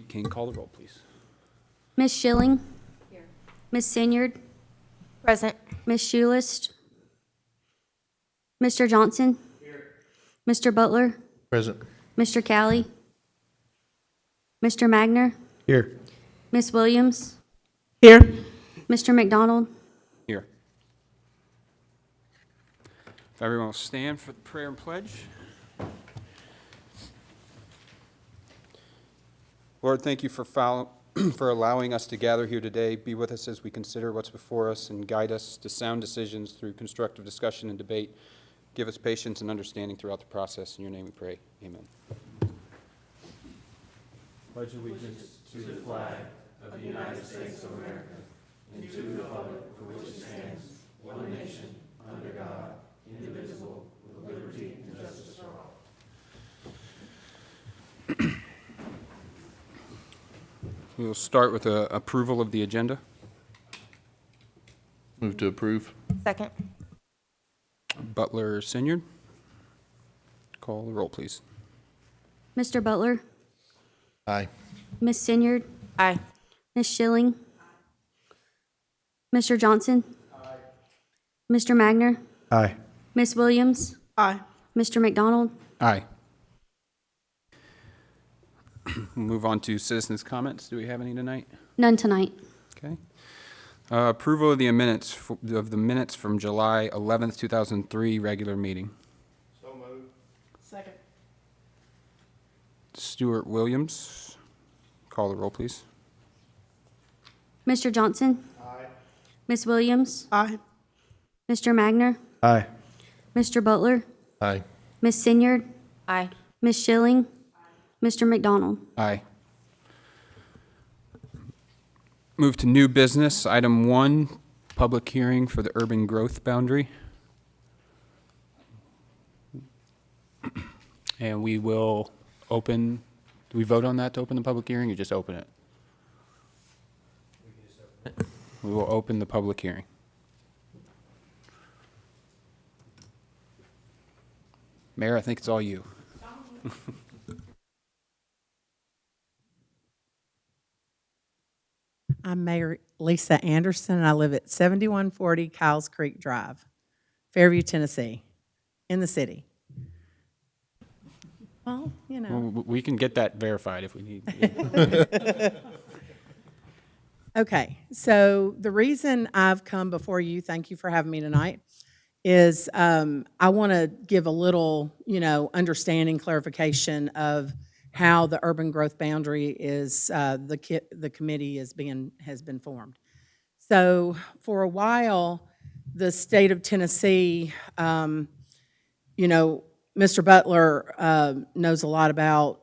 Can you call the roll, please? Ms. Schilling. Here. Ms. Sinyard. Present. Ms. Schulist. Mr. Johnson. Here. Mr. Butler. Present. Mr. Calley. Mr. Magner. Here. Ms. Williams. Here. Mr. McDonald. Here. If everyone will stand for the prayer and pledge. Lord, thank you for allowing us to gather here today. Be with us as we consider what's before us and guide us to sound decisions through constructive discussion and debate. Give us patience and understanding throughout the process. In your name we pray. Amen. Pledge allegiance to the flag of the United States of America and to the republic for which it stands, one nation, under God, indivisible, with liberty and justice for all. We will start with approval of the agenda. Move to approve. Second. Butler, Sinyard. Call the roll, please. Mr. Butler. Aye. Ms. Sinyard. Aye. Ms. Schilling. Mr. Johnson. Mr. Magner. Aye. Ms. Williams. Aye. Mr. McDonald. Aye. We'll move on to citizens' comments. Do we have any tonight? None tonight. Okay. Approval of the minutes from July 11th, 2003 regular meeting. So moved. Second. Stuart Williams. Call the roll, please. Mr. Johnson. Aye. Ms. Williams. Aye. Mr. Magner. Aye. Mr. Butler. Aye. Ms. Sinyard. Aye. Ms. Schilling. Mr. McDonald. Aye. Move to new business. Item 1, public hearing for the urban growth boundary. And we will open, do we vote on that to open the public hearing or just open it? We will open the public hearing. Mayor, I think it's all you. I'm Mayor Lisa Anderson, and I live at 7140 Kyles Creek Drive, Fairview, Tennessee, in the city. Well, you know. Well, we can get that verified if we need. Okay, so the reason I've come before you, thank you for having me tonight, is I want to give a little, understanding, clarification of how the urban growth boundary is, the committee has been formed. So for a while, the state of Tennessee, Mr. Butler knows a lot about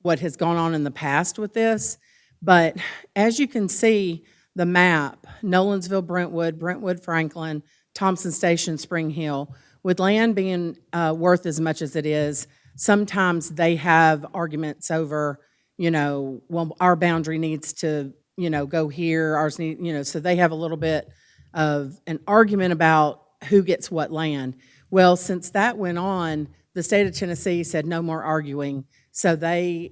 what has gone on in the past with this, but as you can see, the map, Nolensville, Brentwood, Franklin, Thompson Station, Spring Hill, with land being worth as much as it is, sometimes they have arguments over, well, our boundary needs to, go here, ours need, so they have a little bit of an argument about who gets what land. Well, since that went on, the state of Tennessee said no more arguing. So they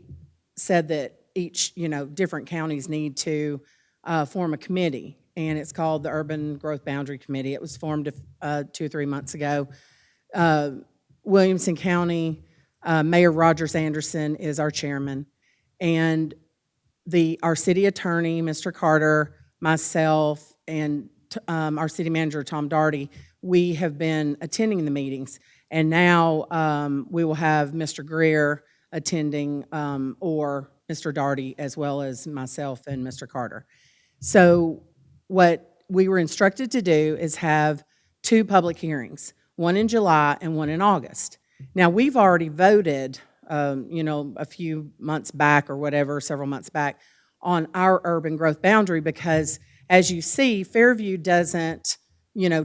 said that each, different counties need to form a committee, and it's called the Urban Growth Boundary Committee. It was formed 2 or 3 months ago. Williamson County, Mayor Rogers Anderson is our chairman, and our city attorney, Mr. Carter, myself, and our city manager, Tom Daugherty, we have been attending the meetings, and now we will have Mr. Greer attending, or Mr. Daugherty, as well as myself and Mr. Carter. So what we were instructed to do is have 2 public hearings, one in July and one in August. Now, we've already voted, a few months back or whatever, several months back, on our urban growth boundary because, as you see, Fairview doesn't,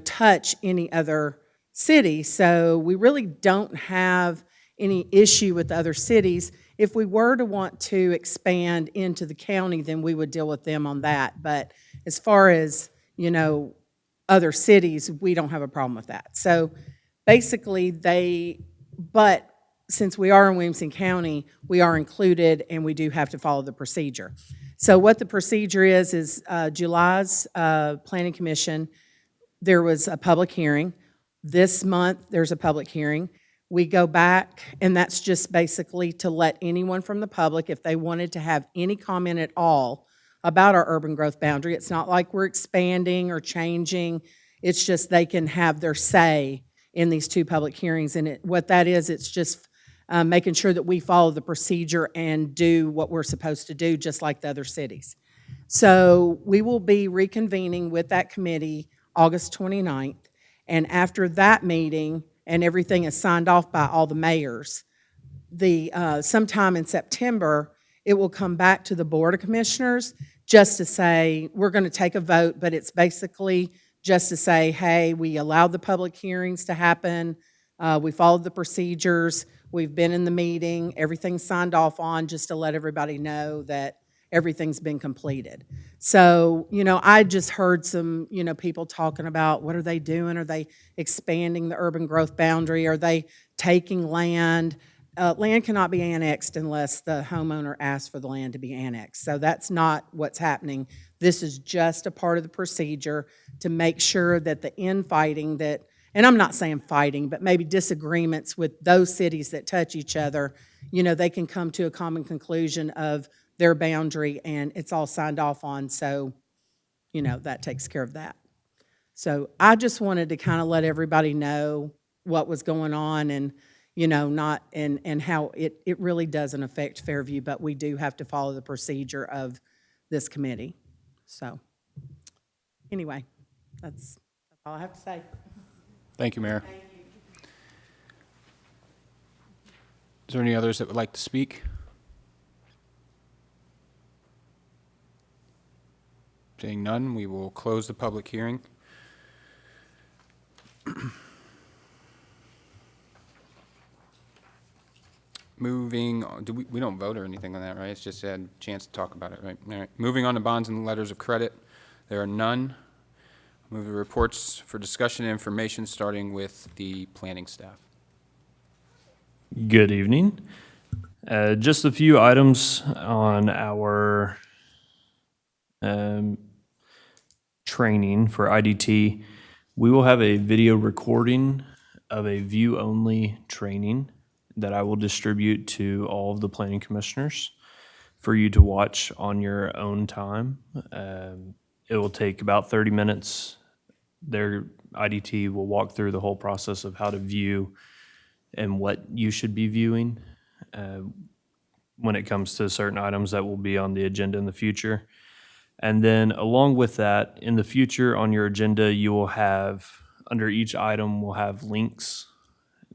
touch any other city. So we really don't have any issue with other cities. If we were to want to expand into the county, then we would deal with them on that. But as far as, other cities, we don't have a problem with that. So basically but since we are in Williamson County, we are included and we do have to follow the procedure. So what the procedure is July's Planning Commission, there was a public hearing. This month, there's a public hearing. We go back, and that's just basically to let anyone from the public, if they wanted to have any comment at all about our urban growth boundary, it's not like we're expanding or changing. It's just they can have their say in these two public hearings. And what that is, it's just making sure that we follow the procedure and do what we're supposed to do, just like the other cities. So we will be reconvening with that committee August 29th. And after that meeting, and everything is signed off by all the mayors, sometime in September, it will come back to the Board of Commissioners just to say, we're going to take a vote, but it's basically just to say, hey, we allowed the public hearings to happen, we followed the procedures, we've been in the meeting, everything's signed off on, just to let everybody know that everything's been completed. So, I just heard some, people talking about, what are they doing? Are they expanding the urban growth boundary? Are they taking land? Land cannot be annexed unless the homeowner asks for the land to be annexed. So that's not what's happening. This is just a part of the procedure to make sure that the infighting and I'm not saying fighting, but maybe disagreements with those cities that touch each other, they can come to a common conclusion of their boundary, and it's all signed off on, so, that takes care of that. So I just wanted to kind of let everybody know what was going on and, and how it really doesn't affect Fairview, but we do have to follow the procedure of this committee. So, anyway, that's all I have to say. Thank you, Mayor. Is there any others that would like to speak? Seeing none, we will close the public hearing. Moving, we don't vote or anything on that, right? It's just a chance to talk about it, right? All right. Moving on to bonds and letters of credit. There are none. Move the reports for discussion and information, starting with the planning staff. Good evening. Just a few items on our training for IDT. We will have a video recording of a view-only training that I will distribute to all of the planning commissioners for you to watch on your own time. It will take about 30 minutes. Their IDT will walk through the whole process of how to view and what you should be viewing when it comes to certain items that will be on the agenda in the future. And then along with that, in the future on your agenda, you will have, under each item, will have links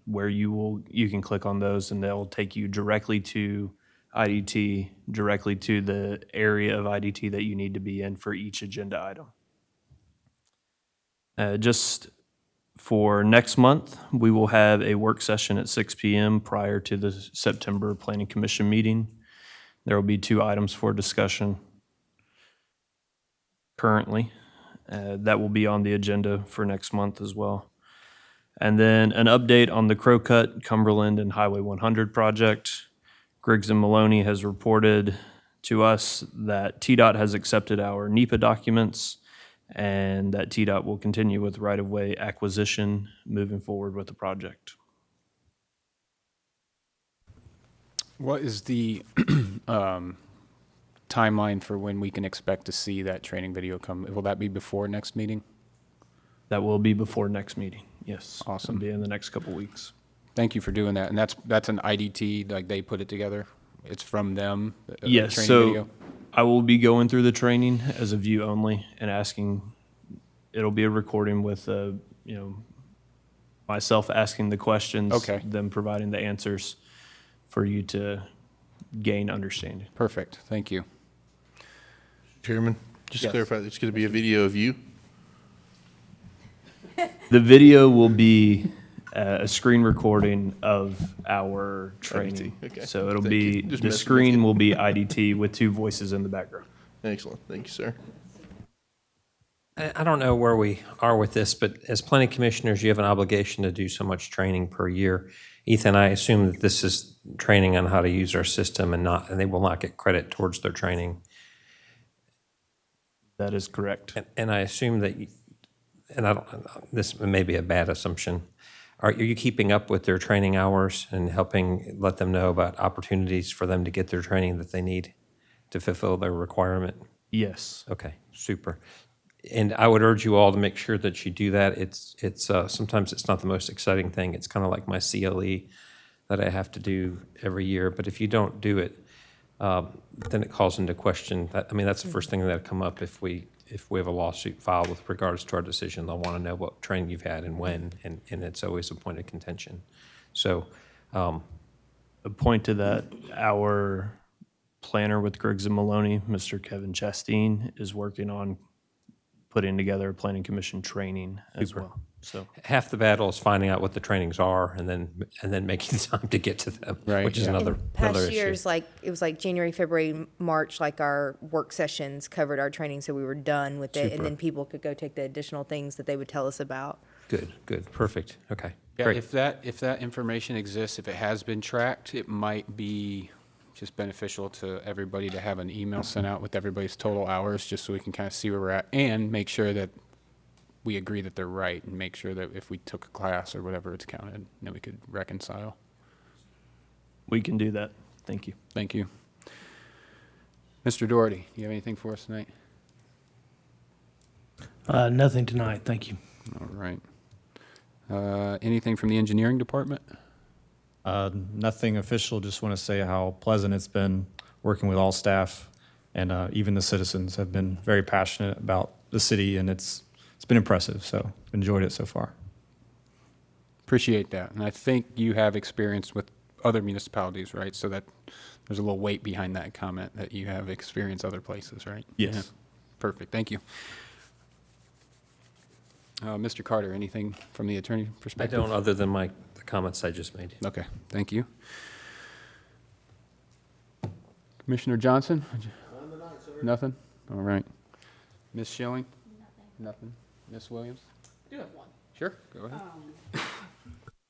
where you can click on those and they'll take you directly to IDT, directly to the area of IDT that you need to be in for each agenda item. Just for next month, we will have a work session at 6 p.m. prior to the September Planning Commission meeting. There will be 2 items for discussion currently. That will be on the agenda for next month as well. And then an update on the Crow Cut, Cumberland, and Highway 100 project. Griggs and Maloney has reported to us that TDOT has accepted our NEPA documents and that TDOT will continue with right-of-way acquisition moving forward with the project. What is the timeline for when we can expect to see that training video come? Will that be before next meeting? That will be before next meeting, yes. Awesome. It'll be in the next couple weeks. Thank you for doing that. And that's an IDT, like they put it together? It's from them? the Yes, training so video? I will be going through the training as a view only and asking, it'll be a recording with, myself asking the questions. Okay. Them providing the answers for you to gain understanding. Perfect, thank you. Chairman, just to Yes. clarify, it's going to be a video of you? The video will be a screen recording of our training. okay. So it'll Thank be, you. Just the messing with screen you. will be IDT with 2 voices in the background. Excellent. Thank you, sir. I don't know where we are with this, but as planning commissioners, you have an obligation to do so much training per year. Ethan, I assume that this is training on how to use our system and they will not get credit towards their training. That is correct. And I assume that, and I don't, this may be a bad assumption. Are you keeping up with their training hours and helping let them know about opportunities for them to get their training that they need to fulfill their requirement? Yes. Okay, super. And I would urge you all to make sure that you do that. It's sometimes it's not the most exciting thing. It's kind of like my CLE that I have to do every year. But if you don't do it, then it calls into question that. I mean, that's the first thing that'll come up if we have a lawsuit filed with regards to our decision. They'll want to know what training you've had and when, and it's always a point of contention. So, A point to that, our planner with Griggs and Maloney, Mr. Kevin Chasteen, is working on putting together a planning commission training as well. So half the battle is finding out what the trainings are and then making time to get to them, Right, which is yeah. another Past issue. years, like, it was like January, February, March, like our work sessions covered our training, so we were done with it. And then people could go take the additional things that they would tell us about. Good, perfect. Okay, Yeah, great. if that information exists, if it has been tracked, it might be just beneficial to everybody to have an email sent out with everybody's total hours, just so we can kind of see where we're at, and make sure that we agree that they're right, and make sure that if we took a class or whatever, it's counted, then we could reconcile. we can do that. Thank you. Thank you. Mr. Doherty, do you have anything for us tonight? Nothing tonight, thank you. All right. Anything from the engineering department? Nothing official, just want to say how pleasant it's been working with all staff, and even the citizens have been very passionate about the city, and it's been impressive, so enjoyed it so far. Appreciate that. And I think you have experience with other municipalities, right? So that there's a little weight behind that comment that you have experience other places, right? Yes. Yeah. Perfect. Thank you. Mr. Carter, anything from the attorney I perspective? don't, other than the comments I just made. Okay, thank you. Commissioner Johnson? Nothing? All right. Ms. Schilling? Nothing. Ms. Williams? I do have one. Sure, go ahead.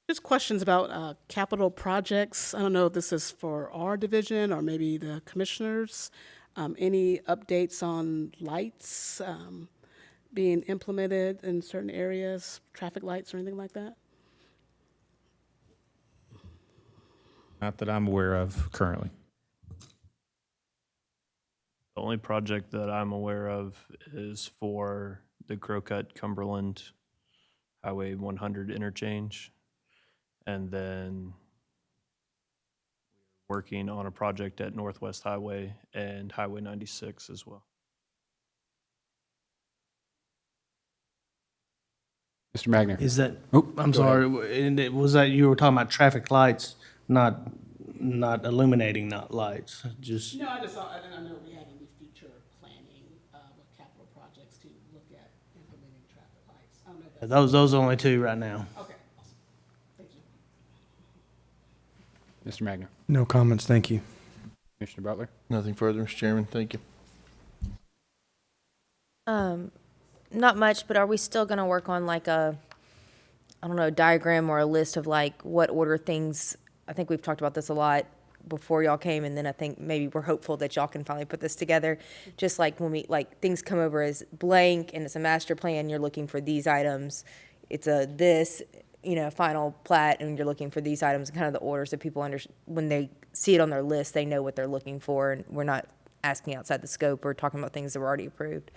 Just questions about capital projects. I don't know if this is for our division or maybe the commissioners. Any updates on lights being implemented in certain areas, traffic lights or anything like that? Not that I'm aware of currently. The only project that I'm aware of is for the Crowcut Cumberland Highway 100 interchange. And then we're working on a project at Northwest Highway and Highway 96 as well. Mr. Magner? Is that, Oh, I'm go ahead. sorry, and was that, you were talking about traffic lights, not illuminating, not lights, just, No, I just saw, I know we had any future planning with capital projects to look at implementing traffic lights. I don't know if that's, those only two right now. okay, awesome. Thank you. Mr. Magner? No comments, thank you. Commissioner Butler? Nothing further, Mr. Chairman. Thank you. Not much, but are we still gonna work on like a, I don't know, diagram or a list of like what order things, I think we've talked about this a lot before y'all came, and then I think maybe we're hopeful that y'all can finally put this together. Just like when like things come over as blank and it's a master plan, you're looking for these items. It's final plat, and you're looking for these items, and kind of the orders that people when they see it on their list, they know what they're looking for, and we're not asking outside the scope or talking about things that were already approved.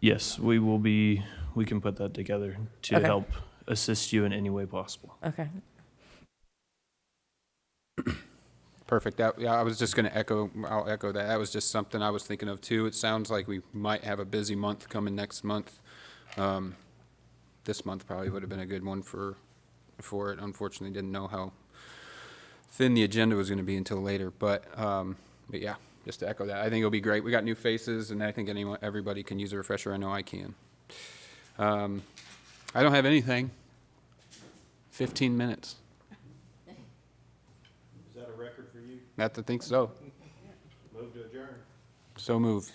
Yes, we can put that together to Okay. help assist you in any way possible. Okay. Perfect. Yeah, I was just going to I'll echo that. That was just something I was thinking of too. It sounds like we might have a busy month coming next month. This month probably would have been a good one for it. Unfortunately, didn't know how thin the agenda was going to be until later. But yeah, just to echo that, I think it'll be great. We got new faces, and I think everybody can use a refresher. I know I can. I don't have anything. 15 minutes. Is that a record for you? I think so. Move to adjourn. So moved.